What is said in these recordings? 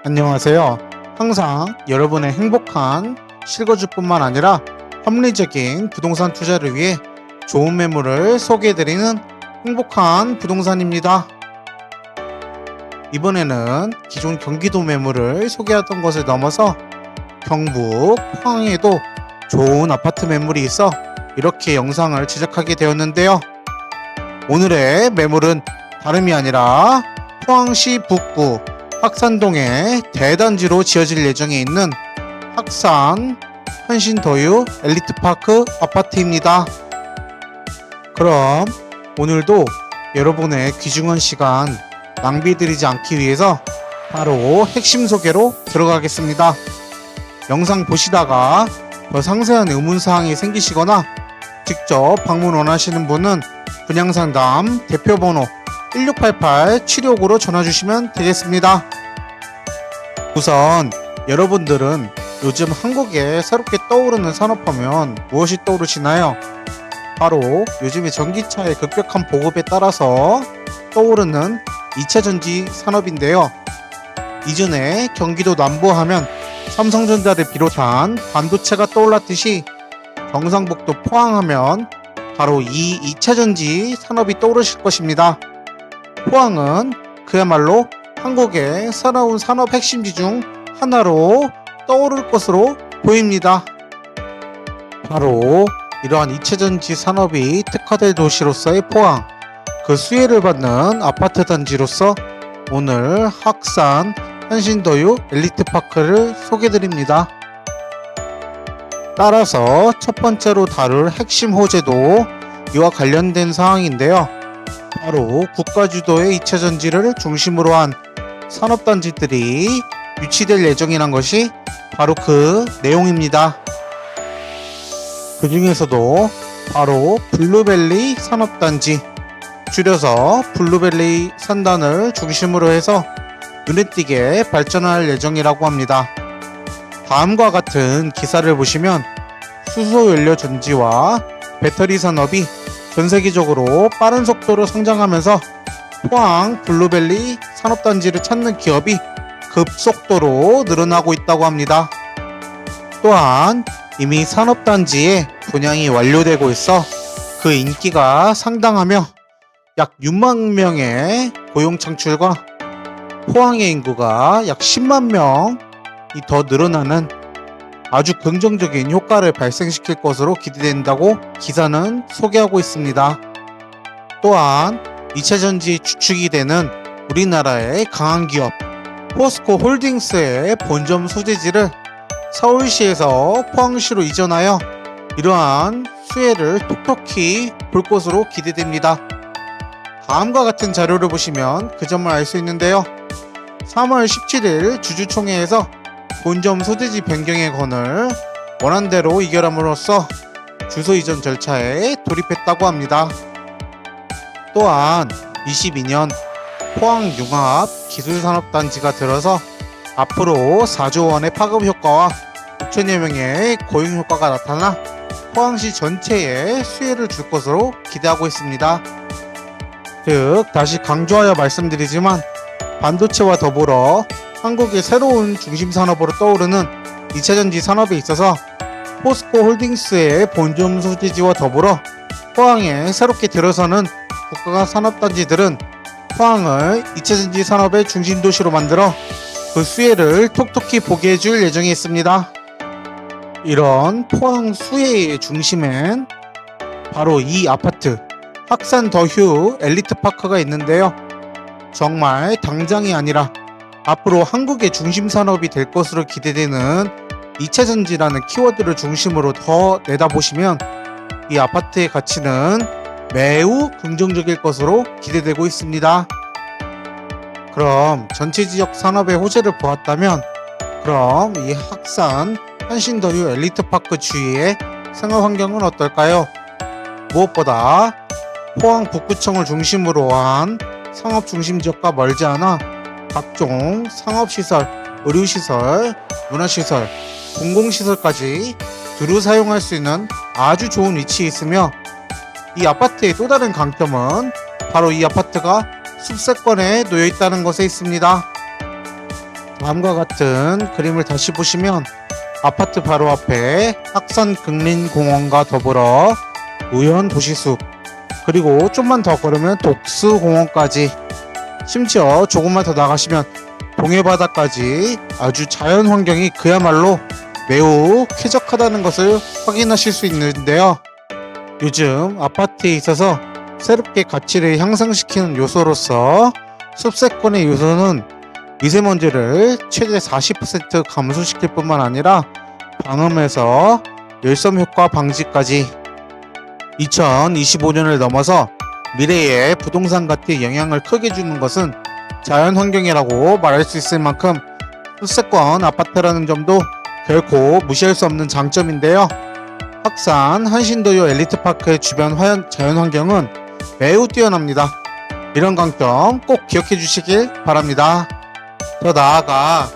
안녕하세요. 항상 여러분의 행복한 실거주뿐만 아니라 합리적인 부동산 투자를 위해 좋은 매물을 소개해드리는 행복한 부동산입니다. 이번에는 기존 경기도 매물을 소개하던 것을 넘어서 경북 포항에도 좋은 아파트 매물이 있어 이렇게 영상을 제작하게 되었는데요. 오늘의 매물은 다름이 아니라 포항시 북구 학산동의 대단지로 지어질 예정에 있는 학산 한신더유 엘리트파크 아파트입니다. 그럼 오늘도 여러분의 귀중한 시간 낭비드리지 않기 위해서 바로 핵심 소개로 들어가겠습니다. 영상 보시다가 더 상세한 의문사항이 생기시거나 직접 방문 원하시는 분은 분양상담 대표번호 1688-765로 전화주시면 되겠습니다. 우선 여러분들은 요즘 한국에 새롭게 떠오르는 산업하면 무엇이 떠오르시나요? 바로 요즘의 전기차의 급격한 보급에 따라서 떠오르는 2차전지 산업인데요. 이전에 경기도 남부하면 삼성전자를 비롯한 반도체가 떠올랐듯이 경상북도 포항하면 바로 이 2차전지 산업이 떠오르실 것입니다. 포항은 그야말로 한국의 새로운 산업 핵심지 중 하나로 떠오를 것으로 보입니다. 바로 이러한 2차전지 산업이 특화된 도시로서의 포항, 그 수혜를 받는 아파트 단지로서 오늘 학산 한신더유 엘리트파크를 소개드립니다. 따라서 첫 번째로 다룰 핵심 호재도 이와 관련된 사항인데요. 바로 국가주도의 2차전지를 중심으로 한 산업단지들이 유치될 예정이란 것이 바로 그 내용입니다. 그 중에서도 바로 블루밸리 산업단지, 줄여서 블루밸리 산단을 중심으로 해서 눈에 띄게 발전할 예정이라고 합니다. 다음과 같은 기사를 보시면 수소연료 전지와 배터리 산업이 전 세계적으로 빠른 속도로 성장하면서 포항 블루밸리 산업단지를 찾는 기업이 급속도로 늘어나고 있다고 합니다. 또한 이미 산업단지에 분양이 완료되고 있어 그 인기가 상당하며 약 6만 명의 고용 창출과 포항의 인구가 약 10만 명이 더 늘어나는 아주 긍정적인 효과를 발생시킬 것으로 기대된다고 기사는 소개하고 있습니다. 또한 2차전지 주축이 되는 우리나라의 강한 기업 포스코 홀딩스의 본점 소재지를 서울시에서 포항시로 이전하여 이러한 수혜를 톡톡히 볼 것으로 기대됩니다. 다음과 같은 자료를 보시면 그 점을 알 수 있는데요. 3월 17일 주주총회에서 본점 소재지 변경의 건을 원안대로 의결함으로써 주소 이전 절차에 돌입했다고 합니다. 또한 22년 포항융합 기술산업단지가 들어서 앞으로 4조 원의 파급 효과와 6천여 명의 고용 효과가 나타나 포항시 전체에 수혜를 줄 것으로 기대하고 있습니다. 즉 다시 강조하여 말씀드리지만 반도체와 더불어 한국의 새로운 중심 산업으로 떠오르는 2차전지 산업에 있어서 포스코 홀딩스의 본점 소재지와 더불어 포항에 새롭게 들어서는 국가 산업단지들은 포항을 2차전지 산업의 중심 도시로 만들어 그 수혜를 톡톡히 보게 해줄 예정이 있습니다. 이런 포항 수혜의 중심엔 바로 이 아파트 학산더유 엘리트파크가 있는데요. 정말 당장이 아니라 앞으로 한국의 중심 산업이 될 것으로 기대되는 2차전지라는 키워드를 중심으로 더 내다보시면 이 아파트의 가치는 매우 긍정적일 것으로 기대되고 있습니다. 그럼 전체 지역 산업의 호재를 보았다면 그럼 이 학산 한신더유 엘리트파크 주위의 생활 환경은 어떨까요? 무엇보다 포항 북구청을 중심으로 한 상업 중심 지역과 멀지 않아 각종 상업시설, 의료시설, 문화시설, 공공시설까지 두루 사용할 수 있는 아주 좋은 위치에 있으며 이 아파트의 또 다른 강점은 바로 이 아파트가 숲세권에 놓여 있다는 것에 있습니다. 다음과 같은 그림을 다시 보시면 아파트 바로 앞에 학산 극린공원과 더불어 우연 도시숲, 그리고 좀만 더 걸으면 독수공원까지, 심지어 조금만 더 나가시면 동해바다까지 아주 자연 환경이 그야말로 매우 쾌적하다는 것을 확인하실 수 있는데요. 요즘 아파트에 있어서 새롭게 가치를 향상시키는 요소로서 숲세권의 요소는 미세먼지를 최대 40% 감소시킬 뿐만 아니라 방음에서 열섬 효과 방지까지 2025년을 넘어서 미래의 부동산 가치에 영향을 크게 주는 것은 자연환경이라고 말할 수 있을 만큼 숲세권 아파트라는 점도 결코 무시할 수 없는 장점인데요. 확산 한신도요 엘리트파크의 주변 자연환경은 매우 뛰어납니다. 이런 강점 꼭 기억해 주시길 바랍니다. 더 나아가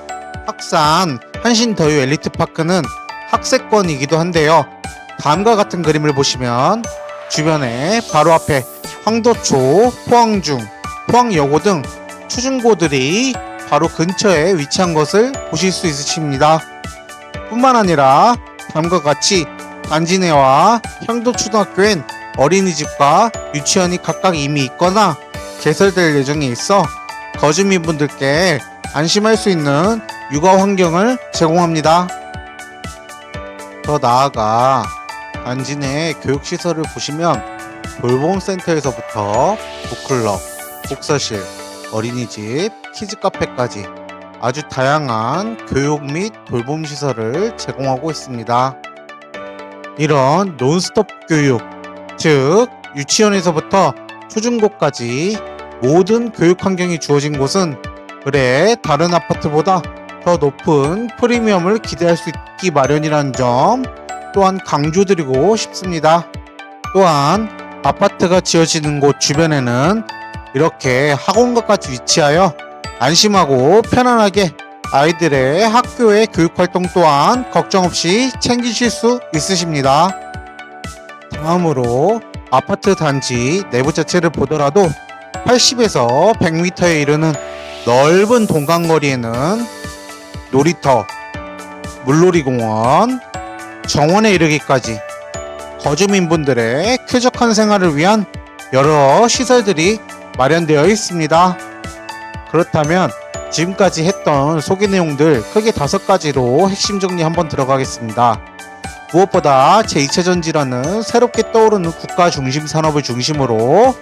확산 한신도요 엘리트파크는 학세권이기도 한데요. 다음과 같은 그림을 보시면 주변에 바로 앞에 황도초, 포항중, 포항여고 등 초중고들이 바로 근처에 위치한 것을 보실 수 있으십니다. 뿐만 아니라 다음과 같이 단지 내와 향도초등학교엔 어린이집과 유치원이 각각 이미 있거나 개설될 예정에 있어 거주민분들께 안심할 수 있는 육아 환경을 제공합니다. 더 나아가 단지 내 교육시설을 보시면 돌봄센터에서부터 북클럽, 복서실, 어린이집, 키즈카페까지 아주 다양한 교육 및 돌봄 시설을 제공하고 있습니다. 이런 논스톱 교육, 즉 유치원에서부터 초중고까지 모든 교육 환경이 주어진 곳은 그래 다른 아파트보다 더 높은 프리미엄을 기대할 수 있기 마련이라는 점 또한 강조드리고 싶습니다. 또한 아파트가 지어지는 곳 주변에는 이렇게 학원가까지 위치하여 안심하고 편안하게 아이들의 학교의 교육활동 또한 걱정 없이 챙기실 수 있으십니다. 다음으로 아파트 단지 내부 자체를 보더라도 80에서 100m에 이르는 넓은 동간거리에는 놀이터, 물놀이공원, 정원에 이르기까지 거주민분들의 쾌적한 생활을 위한 여러 시설들이 마련되어 있습니다. 그렇다면 지금까지 했던 소개 내용들 크게 5가지로 핵심 정리 한번 들어가겠습니다. 무엇보다 제2차전지라는 새롭게 떠오르는 국가 중심 산업을 중심으로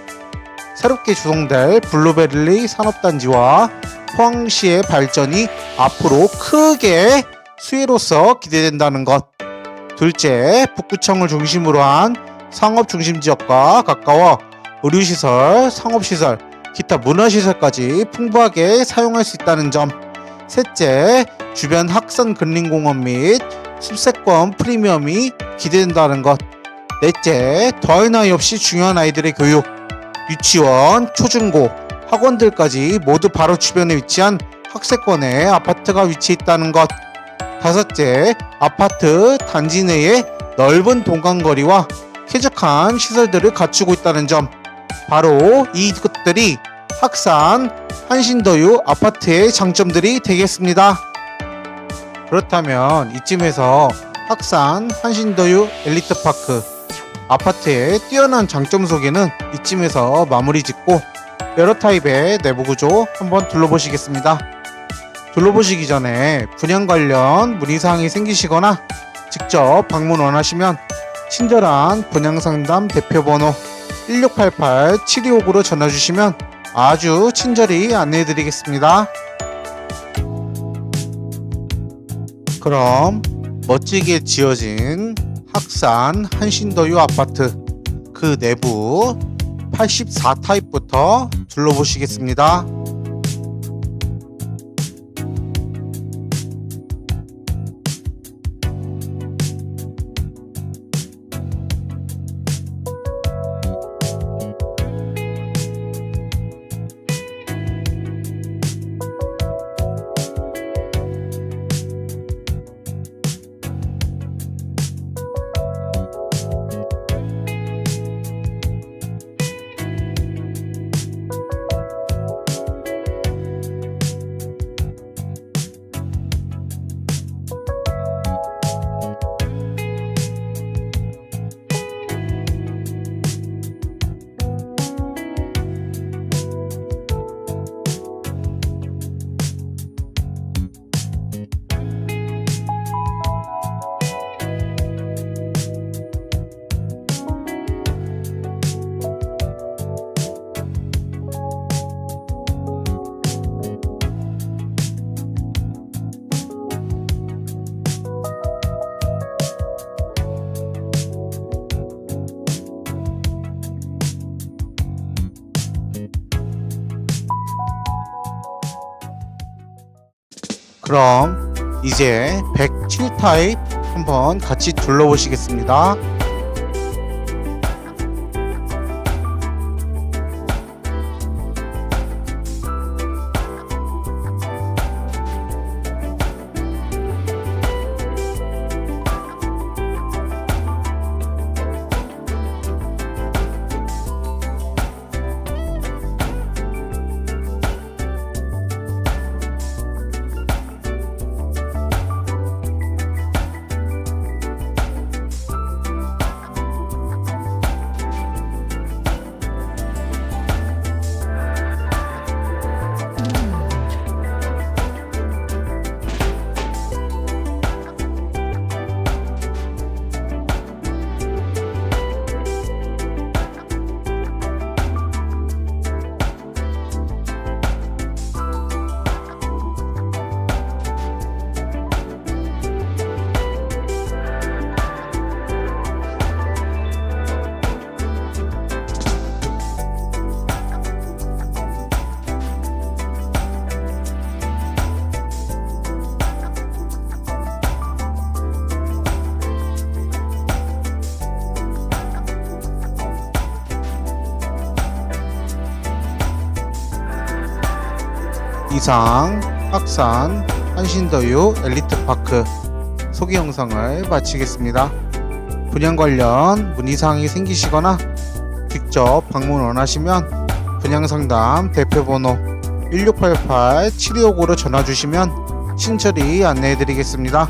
새롭게 조성될 블루베리 산업단지와 포항시의 발전이 앞으로 크게 수혜로서 기대된다는 것. 둘째, 북구청을 중심으로 한 상업 중심 지역과 가까워 의료시설, 상업시설, 기타 문화시설까지 풍부하게 사용할 수 있다는 점. 셋째, 주변 학산 근린공원 및 숲세권 프리미엄이 기대된다는 것. 넷째, 더할 나위 없이 중요한 아이들의 교육, 유치원, 초중고, 학원들까지 모두 바로 주변에 위치한 학세권에 아파트가 위치해 있다는 것. 다섯째, 아파트 단지 내에 넓은 동간거리와 쾌적한 시설들을 갖추고 있다는 점. 바로 이것들이 확산 한신도유 아파트의 장점들이 되겠습니다. 그렇다면 이쯤에서 확산 한신도유 엘리트파크 아파트의 뛰어난 장점 소개는 이쯤에서 마무리 짓고 여러 타입의 내부 구조 한번 둘러보시겠습니다. 둘러보시기 전에 분양 관련 문의사항이 생기시거나 직접 방문 원하시면 친절한 분양상담 대표번호 1688-7259로 전화주시면 아주 친절히 안내해드리겠습니다. 그럼 멋지게 지어진 확산 한신도유 아파트 그 내부 84타입부터 둘러보시겠습니다. 그럼 이제 107타입 한번 같이 둘러보시겠습니다. 이상 학산 한신더유 엘리트파크 소개 영상을 마치겠습니다. 분양 관련 문의사항이 생기시거나 직접 방문 원하시면 분양상담 대표번호 1688-7259로 전화주시면 친절히 안내해드리겠습니다.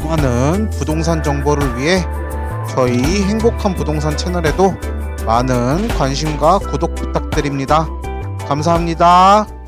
많은 부동산 정보를 위해 저희 행복한 부동산 채널에도 많은 관심과 구독 부탁드립니다. 감사합니다.